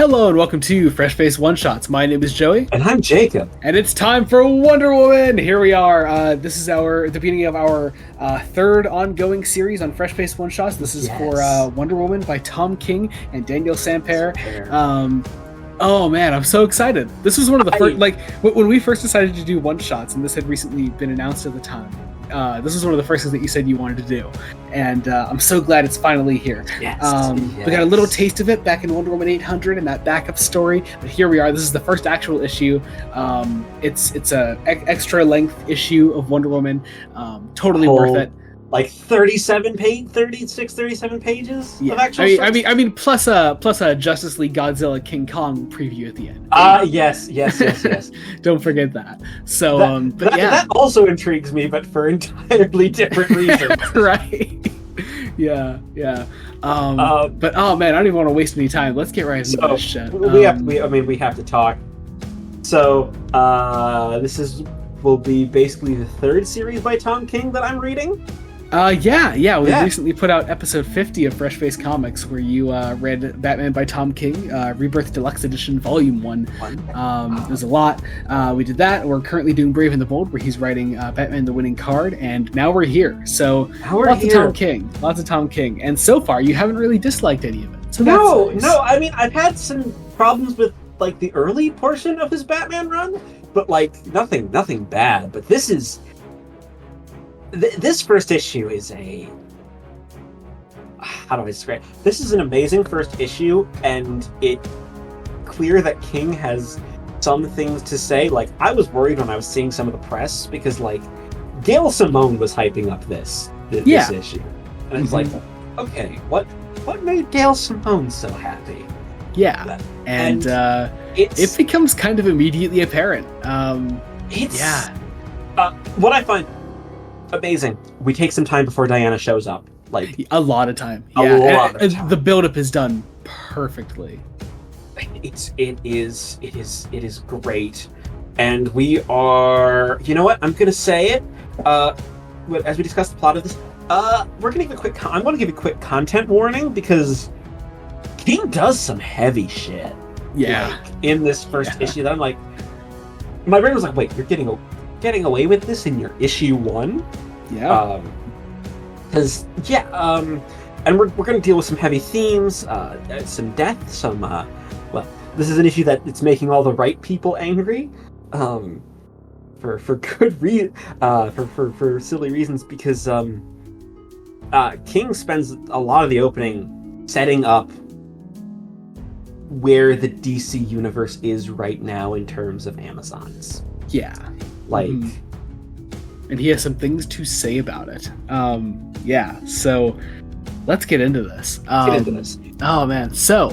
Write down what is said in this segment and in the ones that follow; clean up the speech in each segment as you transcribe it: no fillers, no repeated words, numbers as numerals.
Hello and welcome to Fresh Face One Shots. My name is Joey, And I'm Jacob. and it's time for Wonder Woman. Here we are. This is the beginning of our third ongoing series on Fresh Face One Shots. This is for Wonder Woman by Tom King and Daniel Sampere. Oh man, I'm so excited. This was one of the first, when we first decided to do one shots, and this had recently been announced at the time. This was one of the first things that you said you wanted to do, and I'm so glad it's finally here. Yes. We got a little taste of it back in Wonder Woman 800 and that backup story, but here we are. This is the first actual issue. It's a extra length issue of Wonder Woman. Totally worth it. Like 37 pages of actual I mean, plus a Justice League Godzilla King Kong preview at the end. Yes. Don't forget that. So, that also intrigues me, but for entirely different reasons. Right. Yeah. But oh man, I don't even want to waste any time. Let's get right into this shit. We have to talk. So, this will be basically the third series by Tom King that I'm reading. We recently put out episode 50 of Fresh Face Comics, where you read Batman by Tom King, Rebirth Deluxe Edition, Volume 1. There's a lot. We did that. We're currently doing Brave and the Bold, where he's writing Batman the Winning Card, and now we're here. So, lots of Tom King. And so far, you haven't really disliked any of it. So No, that's nice. I mean, I've had some problems with, like, the early portion of his Batman run, but, like, nothing bad. But this is... This first issue is how do I describe it? This is an amazing first issue, and it's clear that King has some things to say. Like, I was worried when I was seeing some of the press, because, like, Gail Simone was hyping up this issue. And it's like, okay, what made Gail Simone so happy? Yeah, and it becomes kind of immediately apparent. What I find amazing, we take some time before Diana shows up. Like, a lot of time. The build-up is done perfectly. It is great, and we are. You know what? I'm gonna say it. As we discuss the plot of this, we're gonna give a quick. I'm gonna give a quick content warning, because King does some heavy shit. Yeah. In this first issue, that I'm like, my brain was like, wait, you're getting away with this in your issue 1? Yeah. And we're going to deal with some heavy themes, some death, this is an issue that it's making all the right people angry, for good reason, for silly reasons, because King spends a lot of the opening setting up where the DC universe is right now in terms of Amazons. Yeah. And he has some things to say about it. So let's get into this. Oh man. So,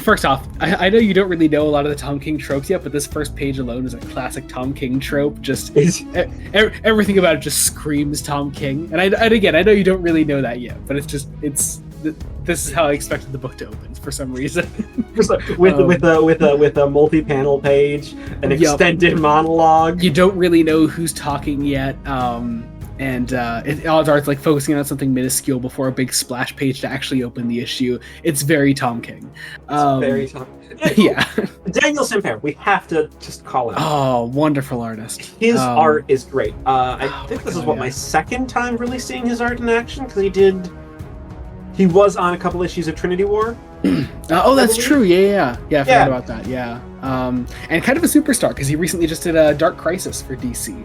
first off, I know you don't really know a lot of the Tom King tropes yet, but this first page alone is a classic Tom King trope. Just everything about it just screams Tom King. And again, I know you don't really know that yet, but this is how I expected the book to open for some reason. with a multi-panel page, an extended monologue. You don't really know who's talking yet, and it all starts like focusing on something minuscule before a big splash page to actually open the issue. It's very Tom King. Very Tom. Yeah. Daniel Sampere, we have to just call him. Oh, wonderful artist. His art is great. I think this is my second time really seeing his art in action, because he was on a couple issues of Trinity War. That's true. Yeah. I forgot about that. Yeah. And kind of a superstar, because he recently just did a Dark Crisis for DC,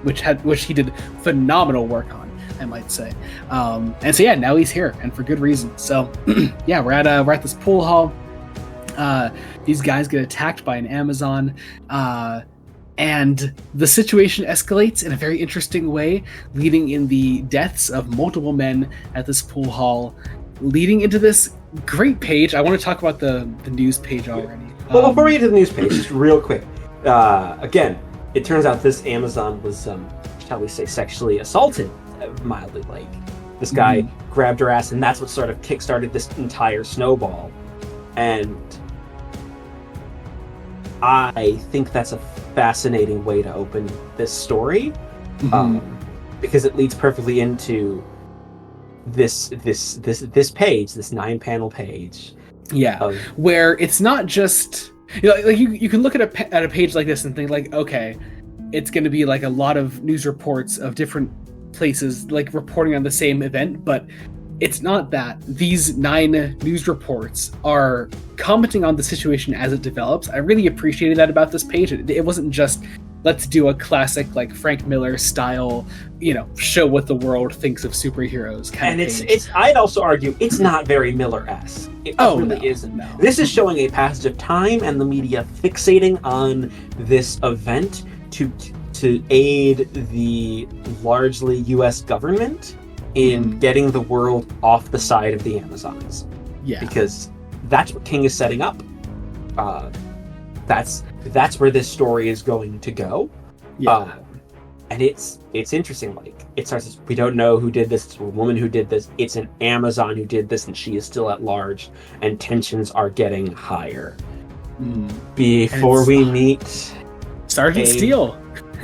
which he did phenomenal work on, I might say. And so now he's here, and for good reason. So we're at this pool hall. These guys get attacked by an Amazon, and the situation escalates in a very interesting way, leading in the deaths of multiple men at this pool hall, leading into this great page. I want to talk about the news page already. Well, before we get to the news page, just real quick. Again, it turns out this Amazon was, shall we say, sexually assaulted, mildly. Like, this guy grabbed her ass, and that's what sort of kickstarted this entire snowball. And I think that's a fascinating way to open this story, because it leads perfectly into this page, this 9-panel page, Yeah, where it's not just, you know, like you can look at a page like this and think like, okay, it's going to be like a lot of news reports of different places like reporting on the same event, but it's not that. These 9 news reports are commenting on the situation as it develops. I really appreciated that about this page. It wasn't just, let's do a classic like Frank Miller style, you know, show what the world thinks of superheroes kind of page. It's I'd also argue it's not very Miller-esque. It really isn't. No. This is showing a passage of time and the media fixating on this event to aid the largely U.S. government in getting the world off the side of the Amazons. Yeah. Because that's what King is setting up. That's where this story is going to go. Yeah. And it's interesting. Like, it starts as, we don't know who did this. It's a woman who did this. It's an Amazon who did this, and she is still at large. And tensions are getting higher. Before we meet Sergeant Steele.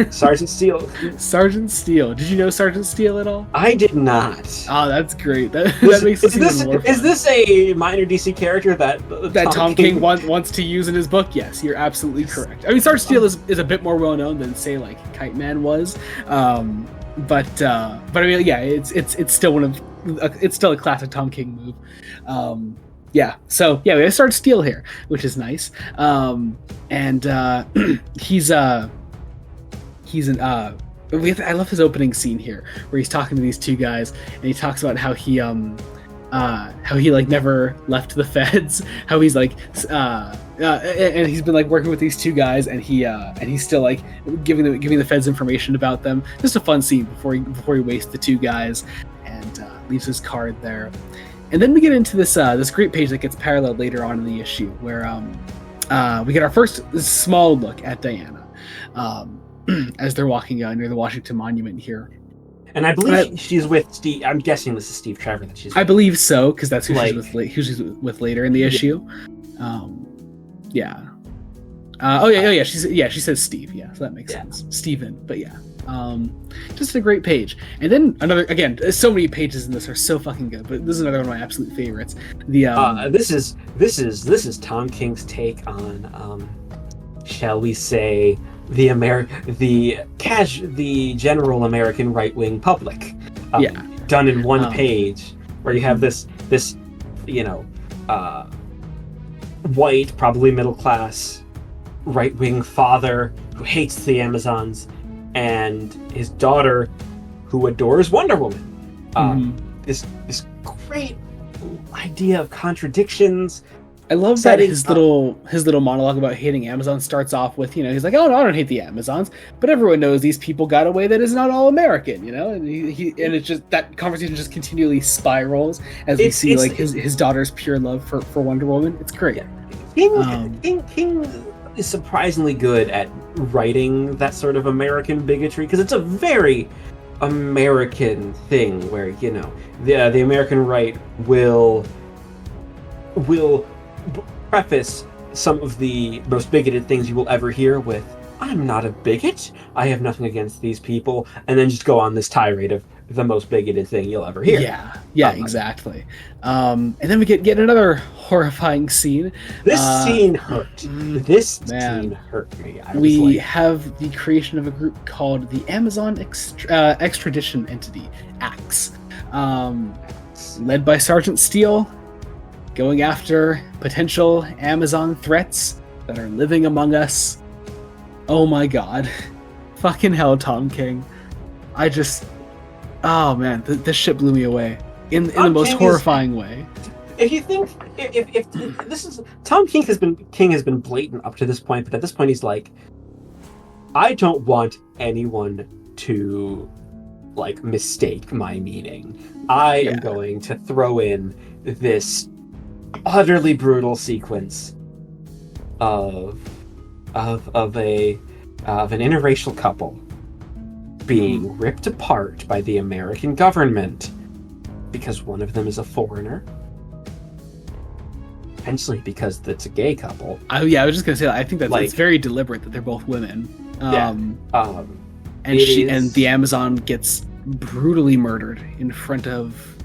Sergeant Steele. Sergeant Steele. Did you know Sergeant Steele at all? I did not. Oh, that's great. That makes it even more fun. Is this a minor DC character that Tom King wants to use in his book? Yes, you're absolutely correct. I mean, Sergeant Steele is a bit more well known than, say, like Kite Man was, but I mean, yeah, it's still it's still a classic Tom King move. Yeah, so yeah, we have Sergeant Steele here, which is nice, and I love his opening scene here, where he's talking to these 2 guys, and he talks about how he like never left the feds, how he's like, and he's been like working with these 2 guys, and he's still like giving the feds information about them. Just a fun scene before he wastes the 2 guys, and leaves his card there. And then we get into this great page that gets paralleled later on in the issue, where we get our first small look at Diana. As they're walking near the Washington Monument here. And I believe she's with Steve. I'm guessing this is Steve Trevor that she's with. I believe so, because that's who she's with later in the issue. Yeah. She says Steve. Yeah, so that makes sense. Steven, but yeah. Just a great page. And then another, again, so many pages in this are so fucking good, but this is another one of my absolute favorites. This is Tom King's take on, shall we say, the general American right-wing public, done in one page, where you have this white, probably middle-class right-wing father who hates the Amazons, and his daughter who adores Wonder Woman. This great idea of contradictions. I love that his little monologue about hating Amazon starts off with, he's like, oh no, I don't hate the Amazons, but everyone knows these people got a way that is not all American, and and it's just, that conversation just continually spirals as we see like his daughter's pure love for Wonder Woman. It's great. Yeah. King is surprisingly good at writing that sort of American bigotry, because it's a very American thing where the American right will preface some of the most bigoted things you will ever hear with, I'm not a bigot, I have nothing against these people, and then just go on this tirade of the most bigoted thing you'll ever hear. Exactly. And then we get another horrifying scene. This scene hurt. Scene hurt me. We have the creation of a group called the Amazon Extradition Entity, AXE, led by Sergeant Steele, going after potential Amazon threats that are living among us. Oh my god. Fucking hell, Tom King. Oh man, this shit blew me away in the most horrifying way. If you think, if this is, Tom King has been blatant up to this point, but at this point he's like, I don't want anyone to mistake my meaning. I am going to throw in this utterly brutal sequence of an interracial couple being ripped apart by the American government because one of them is a foreigner, potentially because it's a gay couple. I was just gonna say that. I think that it's very deliberate that they're both women. And the Amazon gets brutally murdered in front of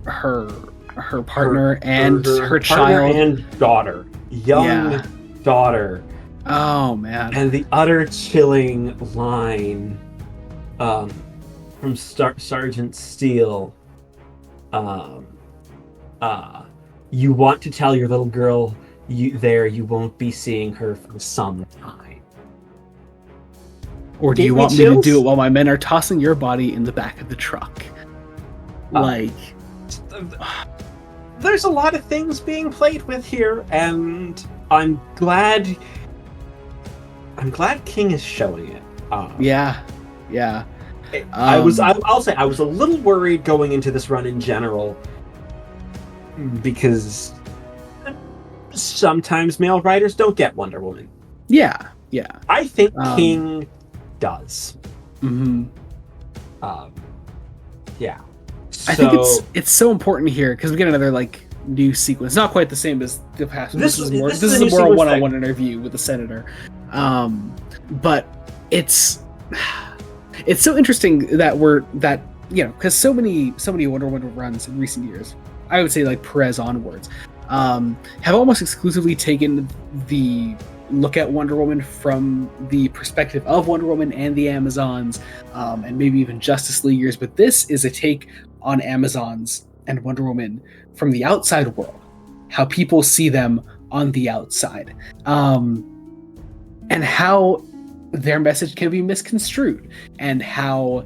her her partner and her partner child and daughter, young daughter. Oh man! And the utter chilling line from Sergeant Steele. You want to tell your little girl you won't be seeing her for some time. Or do you want me to do it while my men are tossing your body in the back of the truck? There's a lot of things being played with here, and I'm glad King is showing it. Yeah. I'll say I was a little worried going into this run in general, because sometimes male writers don't get Wonder Woman. Yeah. I think King does. Mm-hmm. Yeah. I think it's so important here because we get another new sequence. Not quite the same as the past. This is more a one-on-one interview with the senator. But it's so interesting that because so many Wonder Woman runs in recent years, I would say Perez onwards, have almost exclusively taken the look at Wonder Woman from the perspective of Wonder Woman and the Amazons, and maybe even Justice Leaguers. But this is a take on Amazons and Wonder Woman from the outside world, how people see them on the outside, and how their message can be misconstrued, and how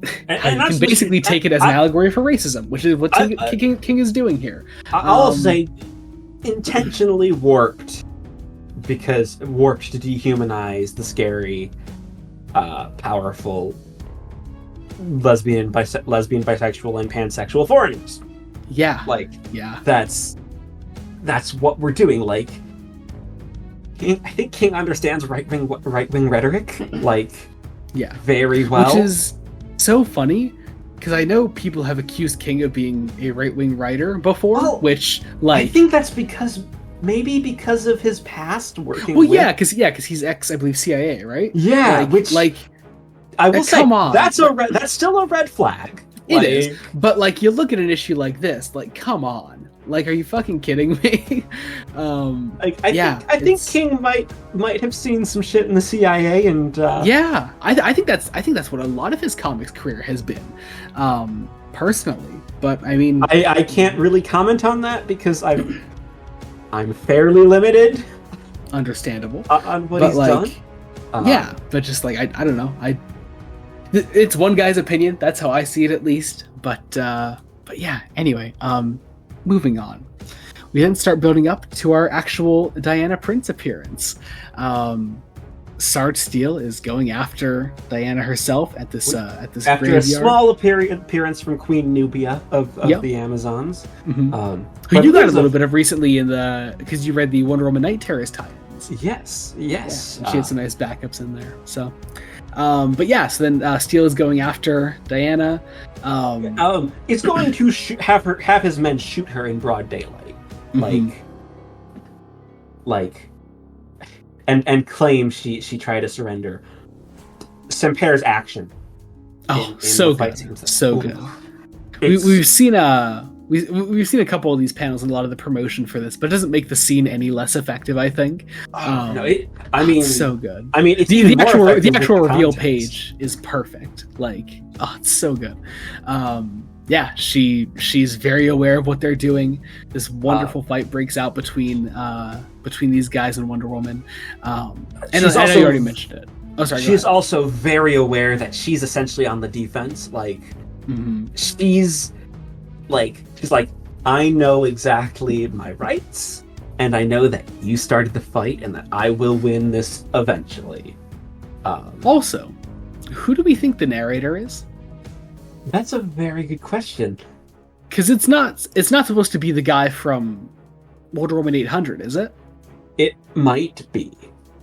you can basically take it as an allegory for racism, which is what King is doing here. I'll say intentionally warped to dehumanize the scary, powerful lesbian, bisexual, and pansexual foreigners. Yeah. That's what we're doing. I think King understands right wing rhetoric, very well. Which is so funny, because I know people have accused King of being a right wing writer before, I think that's because of his past working. Well, because he's ex, I believe, CIA, right? Yeah, I will say, come on, that's still a red flag. It is, but you look at an issue like this, come on, are you fucking kidding me? I think King might have seen some shit in the CIA, and I think that's what a lot of his comics career has been, personally. But I mean, I can't really comment on that because I'm fairly limited. Understandable on what he's done. But just I don't know. It's one guy's opinion. That's how I see it, at least. But yeah. Anyway, moving on. We then start building up to our actual Diana Prince appearance. Sarge Steele is going after Diana herself at this after graveyard. A small appearance from Queen Nubia of the Amazons. Mm-hmm. Who you got a little bit of recently because you read the Wonder Woman Night Terrorist tie-ins. Yes. Yeah, she had some nice backups in there. So, so then Steele is going after Diana. It's going to have his men shoot her in broad daylight, and claim she tried to surrender. Semper's action. So good. We've seen a couple of these panels and a lot of the promotion for this, but it doesn't make the scene any less effective, I think. It's so good. It's the actual reveal page is perfect. It's so good. She's very aware of what they're doing. This wonderful fight breaks out between these guys and Wonder Woman. And I know you already mentioned it. Oh, sorry. She's also very aware that she's essentially on the defense. She's like, I know exactly my rights, and I know that you started the fight, and that I will win this eventually. Also, who do we think the narrator is? That's a very good question. Because it's not supposed to be the guy from Wonder Woman 800, is it? It might be.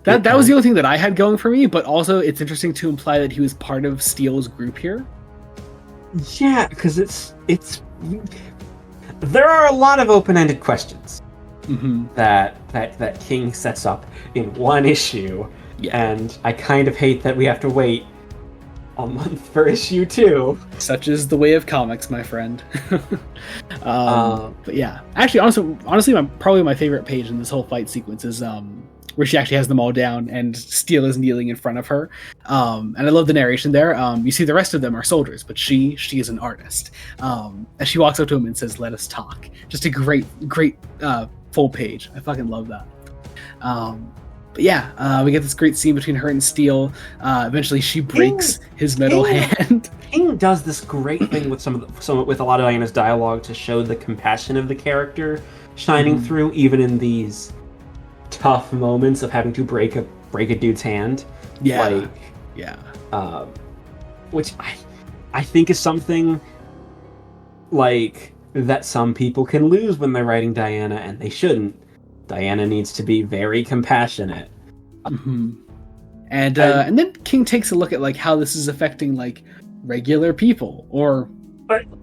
That was the only thing that I had going for me, but also it's interesting to imply that he was part of Steele's group here. Yeah, because it's there are a lot of open-ended questions that King sets up in one issue, and I kind of hate that we have to wait a month for issue 2. Such is the way of comics, my friend. But yeah, actually, honestly, probably my favorite page in this whole fight sequence is where she actually has them all down and Steel is kneeling in front of her. And I love the narration there. You see the rest of them are soldiers, but she is an artist. And she walks up to him and says, "Let us talk." Just a great full page. I fucking love that. But yeah, we get this great scene between her and Steel. Eventually, she breaks his metal hand. King does this great thing with with a lot of Diana's dialogue to show the compassion of the character shining through, even in these tough moments of having to break a dude's hand. Yeah, which I think is something like that some people can lose when they're writing Diana, and they shouldn't. Diana needs to be very compassionate. And then King takes a look at like how this is affecting like regular people, or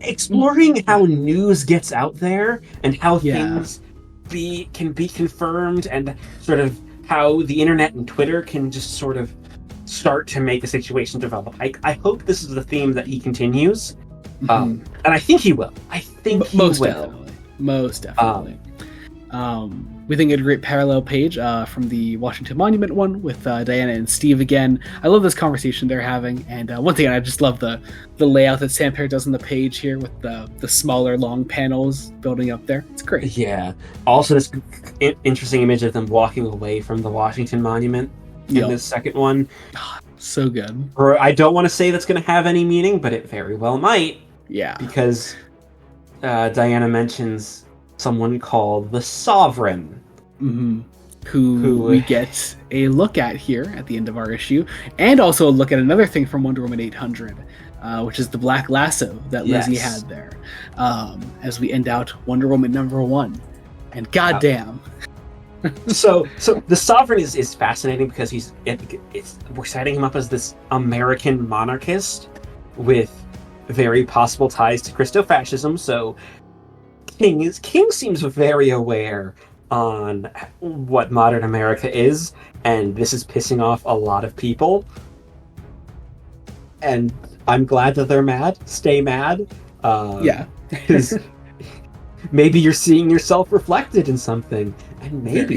exploring how news gets out there and how things can be confirmed, and sort of how the internet and Twitter can just sort of start to make a situation develop. I hope this is the theme that he continues, and I think he will. I think he will. Most definitely. We think it's a great parallel page from the Washington Monument one with Diana and Steve again. I love this conversation they're having, and once again, I just love the layout that Sam Perry does on the page here with the smaller, long panels building up there. It's great. Yeah. Also, this interesting image of them walking away from the Washington Monument in this second one. So good. Or I don't want to say that's going to have any meaning, but it very well might. Yeah. Because Diana mentions someone called the Sovereign. Who we get a look at here at the end of our issue, and also a look at another thing from Wonder Woman 800, which is the black lasso that Lizzie had there, as we end out Wonder Woman #1. And goddamn. So the Sovereign is fascinating because we're setting him up as this American monarchist with very possible ties to Christofascism. So King seems very aware on what modern America is, and this is pissing off a lot of people. And I'm glad that they're mad. Stay mad. Because maybe you're seeing yourself reflected in something, and maybe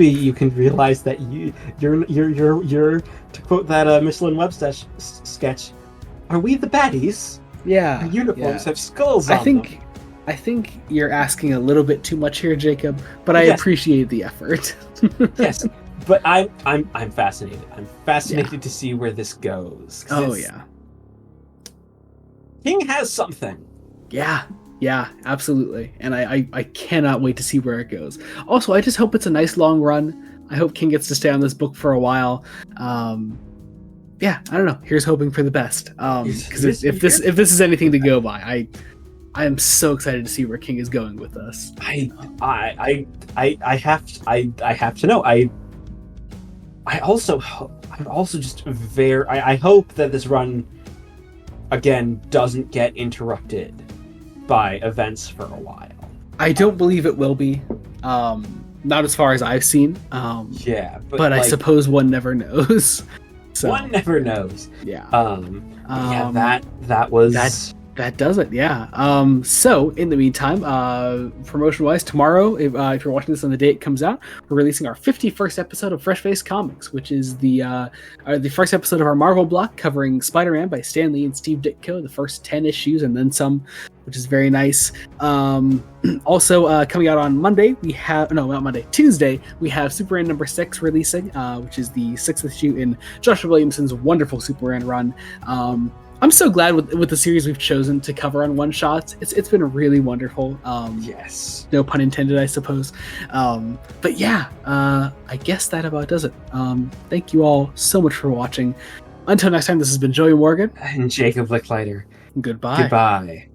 you can realize that you're to quote that Michelin Webb sketch. Are we the baddies? Yeah. Our uniforms have skulls on them. I think you're asking a little bit too much here, Jacob, but I appreciate the effort. Yes, but I'm fascinated. I'm fascinated to see where this goes. Oh yeah, King has something. Yeah, absolutely, and I cannot wait to see where it goes. Also, I just hope it's a nice long run. I hope King gets to stay on this book for a while. I don't know. Here's hoping for the best. Because if this is anything to go by, I am so excited to see where King is going with us. I have to know. I'm also just I hope that this run again doesn't get interrupted by events for a while. I don't believe it will be. Not as far as I've seen. But I suppose one never knows. So, one never knows. Yeah. That was. That does it, yeah. So, in the meantime, promotion-wise, tomorrow, if you're watching this on the day it comes out, we're releasing our 51st episode of Fresh Face Comics, which is the first episode of our Marvel block covering Spider-Man by Stan Lee and Steve Ditko, the first 10 issues and then some, which is very nice. Also, coming out on Monday, Tuesday, we have Superman #6 releasing, which is the 6th issue in Joshua Williamson's wonderful Superman run. I'm so glad with the series we've chosen to cover on one shots. It's been really wonderful. Yes. No pun intended, I suppose. But yeah, I guess that about does it. Thank you all so much for watching. Until next time, this has been Joey Morgan. And Jacob Licklider. Goodbye. Goodbye.